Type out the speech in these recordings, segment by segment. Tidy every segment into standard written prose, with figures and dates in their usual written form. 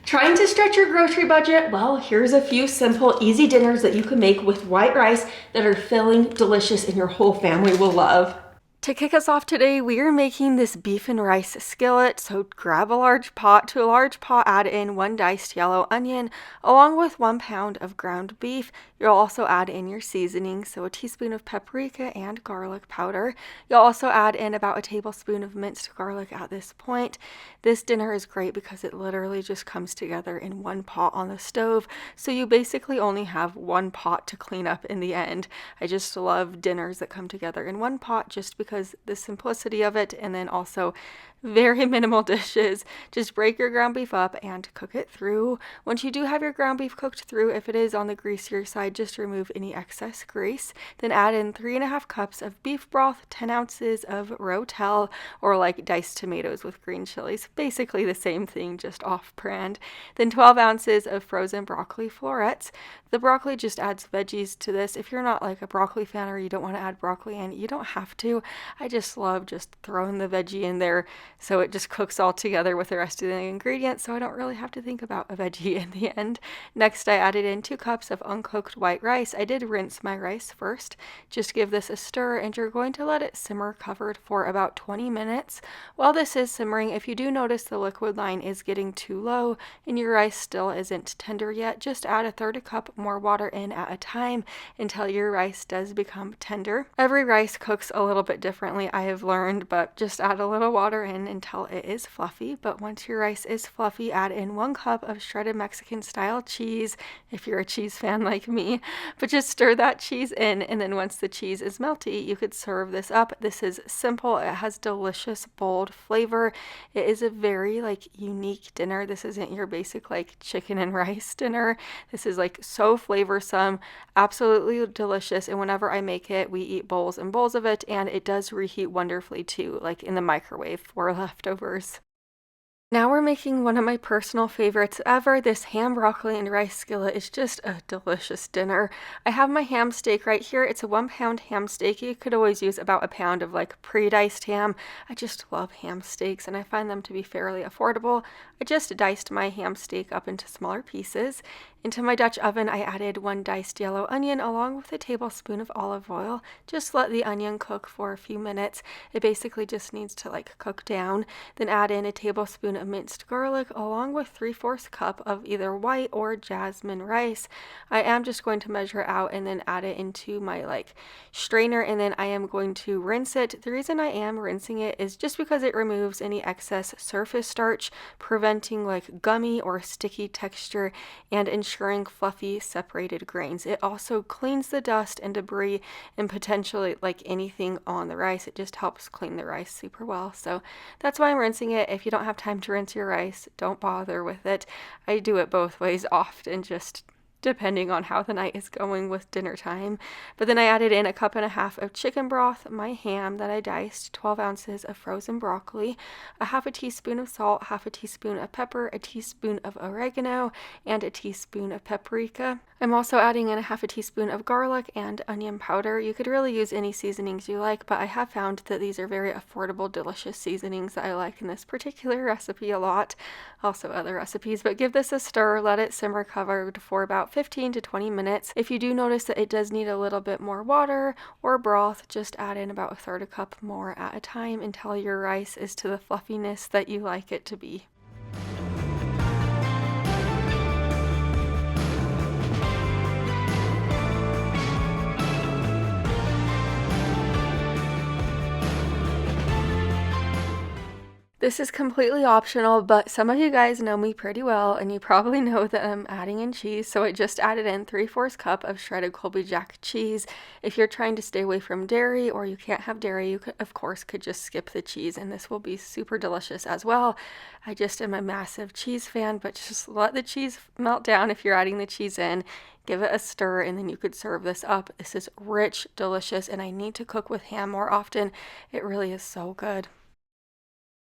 Trying to stretch your grocery budget? Well, here's a few simple, easy dinners that you can make with white rice that are filling, delicious, and your whole family will love. To kick us off today, we are making this beef and rice skillet. So grab a large pot. To a large pot, add in 1 diced yellow onion, along with 1 pound of ground beef. You'll also add in your seasoning, so a teaspoon of paprika and garlic powder. You'll also add in about a tablespoon of minced garlic at this point. This dinner is great because it literally just comes together in one pot on the stove, so you basically only have one pot to clean up in the end. I just love dinners that come together in one pot just because the simplicity of it, and then also very minimal dishes. Just break your ground beef up and cook it through. Once you do have your ground beef cooked through, if it is on the greasier side, just remove any excess grease. Then add in 3.5 cups of beef broth, 10 ounces of rotel, or like diced tomatoes with green chilies. Basically the same thing, just off-brand. Then 12 ounces of frozen broccoli florets. The broccoli just adds veggies to this. If you're not like a broccoli fan or you don't want to add broccoli in, you don't have to. I just love just throwing the veggie in there so it just cooks all together with the rest of the ingredients, so I don't really have to think about a veggie in the end. Next, I added in 2 cups of uncooked white rice. I did rinse my rice first. Just give this a stir, and you're going to let it simmer covered for about 20 minutes. While this is simmering, if you do notice the liquid line is getting too low and your rice still isn't tender yet, just add a 1/3 cup more water in at a time until your rice does become tender. Every rice cooks a little bit differently, I have learned, but just add a little water in until it is fluffy. But once your rice is fluffy, add in 1 cup of shredded Mexican style cheese if you're a cheese fan like me. But just stir that cheese in, and then once the cheese is melty, you could serve this up. This is simple. It has delicious, bold flavor. It is a very unique dinner. This isn't your basic chicken and rice dinner. This is so flavorsome, absolutely delicious. And whenever I make it, we eat bowls and bowls of it, and it does reheat wonderfully too, in the microwave for leftovers. Now we're making one of my personal favorites ever. This ham, broccoli, and rice skillet is just a delicious dinner. I have my ham steak right here. It's a 1 pound ham steak. You could always use about a pound of pre-diced ham. I just love ham steaks, and I find them to be fairly affordable. I just diced my ham steak up into smaller pieces. Into my Dutch oven, I added 1 diced yellow onion along with a tablespoon of olive oil. Just let the onion cook for a few minutes. It basically just needs to cook down. Then add in a tablespoon of minced garlic along with 3/4 cup of either white or jasmine rice. I am just going to measure it out and then add it into my strainer, and then I am going to rinse it. The reason I am rinsing it is just because it removes any excess surface starch, preventing gummy or sticky texture and ensuring fluffy separated grains. It also cleans the dust and debris and potentially anything on the rice. It just helps clean the rice super well. So that's why I'm rinsing it. If you don't have time to rinse your rice, don't bother with it. I do it both ways often, just depending on how the night is going with dinner time. But then I added in 1.5 cups of chicken broth, my ham that I diced, 12 ounces of frozen broccoli, a 1/2 teaspoon of salt, 1/2 teaspoon of pepper, a teaspoon of oregano, and a teaspoon of paprika. I'm also adding in 1/2 teaspoon of garlic and onion powder. You could really use any seasonings you like, but I have found that these are very affordable, delicious seasonings that I like in this particular recipe a lot. Also other recipes, but give this a stir, let it simmer covered for about 15 to 20 minutes. If you do notice that it does need a little bit more water or broth, just add in about a 1/3 cup more at a time until your rice is to the fluffiness that you like it to be. This is completely optional, but some of you guys know me pretty well, and you probably know that I'm adding in cheese, so I just added in 3/4 cup of shredded Colby Jack cheese. If you're trying to stay away from dairy or you can't have dairy, you could, of course, just skip the cheese, and this will be super delicious as well. I just am a massive cheese fan, but just let the cheese melt down if you're adding the cheese in. Give it a stir, and then you could serve this up. This is rich, delicious, and I need to cook with ham more often. It really is so good.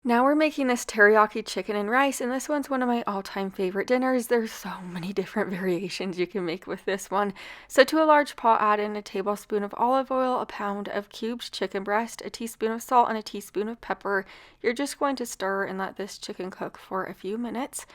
Now we're making this teriyaki chicken and rice, and this one's one of my all-time favorite dinners. There's so many different variations you can make with this one. So to a large pot, add in a tablespoon of olive oil, a pound of cubed chicken breast, a teaspoon of salt, and a teaspoon of pepper. You're just going to stir and let this chicken cook for a few minutes.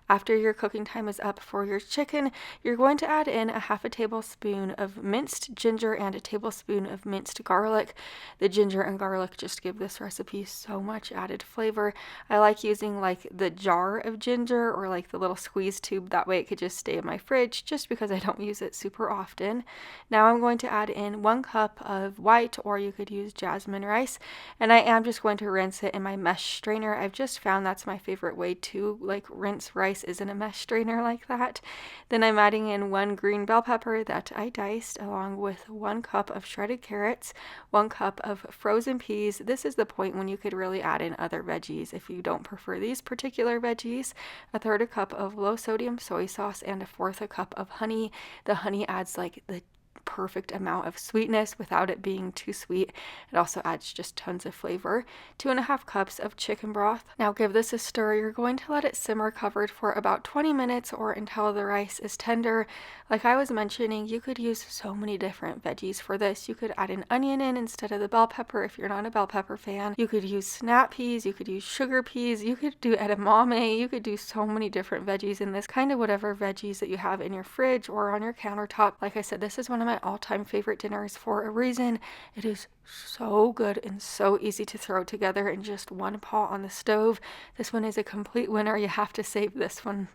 After your cooking time is up for your chicken, you're going to add in a half a tablespoon of minced ginger and a tablespoon of minced garlic. The ginger and garlic just give this recipe so much added flavor. I like using like the jar of ginger or like the little squeeze tube. That way it could just stay in my fridge just because I don't use it super often. Now I'm going to add in 1 cup of white, or you could use jasmine rice, and I am just going to rinse it in my mesh strainer. I've just found that's my favorite way to like rinse rice, is in a mesh strainer like that. Then I'm adding in 1 green bell pepper that I diced, along with 1 cup of shredded carrots, 1 cup of frozen peas. This is the point when you could really add in other veggies if you don't prefer these particular veggies. 1/3 cup of low sodium soy sauce, and 1/4 cup of honey. The honey adds like the perfect amount of sweetness without it being too sweet. It also adds just tons of flavor. 2.5 cups of chicken broth. Now give this a stir. You're going to let it simmer covered for about 20 minutes or until the rice is tender. Like I was mentioning, you could use so many different veggies for this. You could add an onion in instead of the bell pepper if you're not a bell pepper fan. You could use snap peas, you could use sugar peas, you could do edamame, you could do so many different veggies in this, kind of whatever veggies that you have in your fridge or on your countertop. Like I said, this is one of my all-time favorite dinners for a reason. It is so good and so easy to throw together in just one pot on the stove. This one is a complete winner. You have to save this one.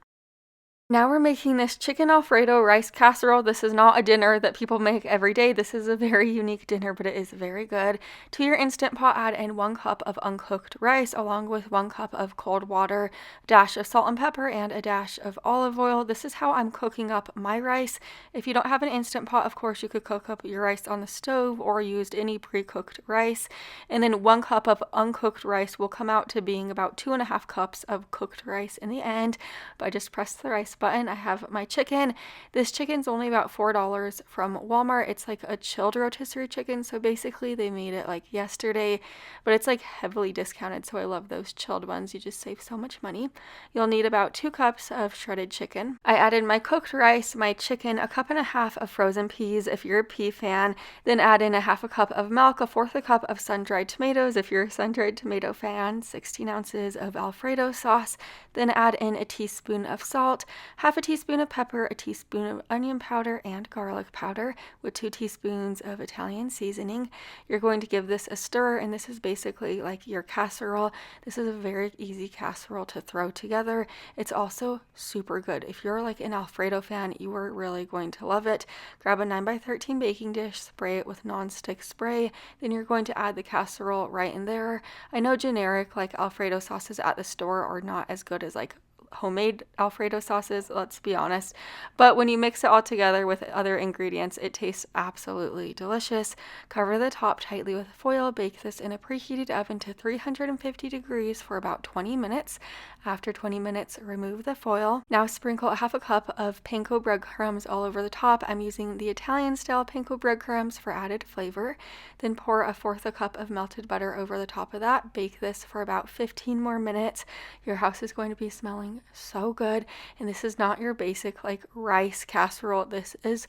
Now we're making this chicken Alfredo rice casserole. This is not a dinner that people make every day. This is a very unique dinner, but it is very good. To your Instant Pot, add in 1 cup of uncooked rice along with 1 cup of cold water, a dash of salt and pepper, and a dash of olive oil. This is how I'm cooking up my rice. If you don't have an Instant Pot, of course, you could cook up your rice on the stove or used any pre-cooked rice. And then 1 cup of uncooked rice will come out to being about 2.5 cups of cooked rice in the end. But I just press the rice button. I have my chicken. This chicken's only about $4 from Walmart. It's like a chilled rotisserie chicken, so basically they made it like yesterday, but it's like heavily discounted, so I love those chilled ones. You just save so much money. You'll need about 2 cups of shredded chicken. I added my cooked rice, my chicken, 1.5 cups of frozen peas if you're a pea fan, then add in 1/2 cup of milk, 1/4 cup of sun-dried tomatoes if you're a sun-dried tomato fan, 16 ounces of Alfredo sauce, then add in a teaspoon of salt, 1/2 teaspoon of pepper, a teaspoon of onion powder and garlic powder, with 2 teaspoons of Italian seasoning. You're going to give this a stir, and this is basically like your casserole. This is a very easy casserole to throw together. It's also super good. If you're like an Alfredo fan, you are really going to love it. Grab a 9x13 baking dish, spray it with non-stick spray, then you're going to add the casserole right in there. I know generic like Alfredo sauces at the store are not as good as like homemade Alfredo sauces, let's be honest, but when you mix it all together with other ingredients, it tastes absolutely delicious. Cover the top tightly with foil. Bake this in a preheated oven to 350 degrees for about 20 minutes. After 20 minutes, remove the foil. Now sprinkle 1/2 cup of panko breadcrumbs all over the top. I'm using the Italian style panko breadcrumbs for added flavor. Then pour 1/4 cup of melted butter over the top of that. Bake this for about 15 more minutes. Your house is going to be smelling so good, and this is not your basic like rice casserole. This is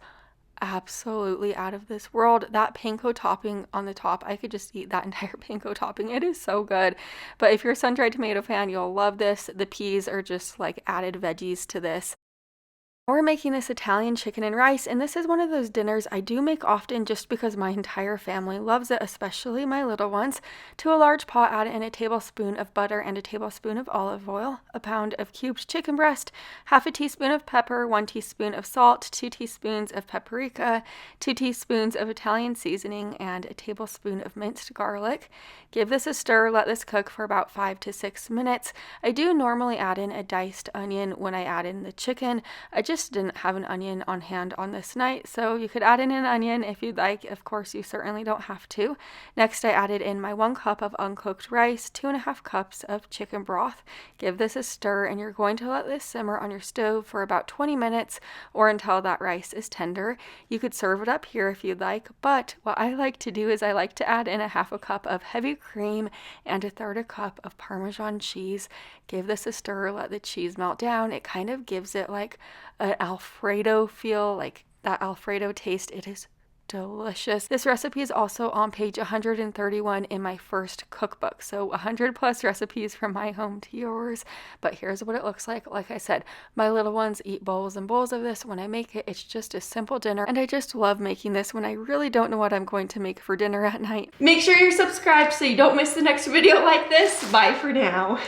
absolutely out of this world. That panko topping on the top, I could just eat that entire panko topping. It is so good. But if you're a sun-dried tomato fan, you'll love this. The peas are just like added veggies to this. We're making this Italian chicken and rice, and this is one of those dinners I do make often just because my entire family loves it, especially my little ones. To a large pot, add in a tablespoon of butter and a tablespoon of olive oil, a pound of cubed chicken breast, 1/2 teaspoon of pepper, 1 teaspoon of salt, 2 teaspoons of paprika, 2 teaspoons of Italian seasoning, and a tablespoon of minced garlic. Give this a stir. Let this cook for about 5 to 6 minutes. I do normally add in a diced onion when I add in the chicken. I just didn't have an onion on hand on this night, so you could add in an onion if you'd like. Of course, you certainly don't have to. Next, I added in my 1 cup of uncooked rice, 2.5 cups of chicken broth. Give this a stir, and you're going to let this simmer on your stove for about 20 minutes or until that rice is tender. You could serve it up here if you'd like, but what I like to do is I like to add in 1/2 cup of heavy cream and 1/3 cup of Parmesan cheese. Give this a stir, let the cheese melt down. It kind of gives it like an Alfredo feel, like that Alfredo taste. It is delicious. This recipe is also on page 131 in my first cookbook. So 100 plus recipes from my home to yours. But here's what it looks like. Like I said, my little ones eat bowls and bowls of this when I make it. It's just a simple dinner, and I just love making this when I really don't know what I'm going to make for dinner at night. Make sure you're subscribed so you don't miss the next video like this. Bye for now.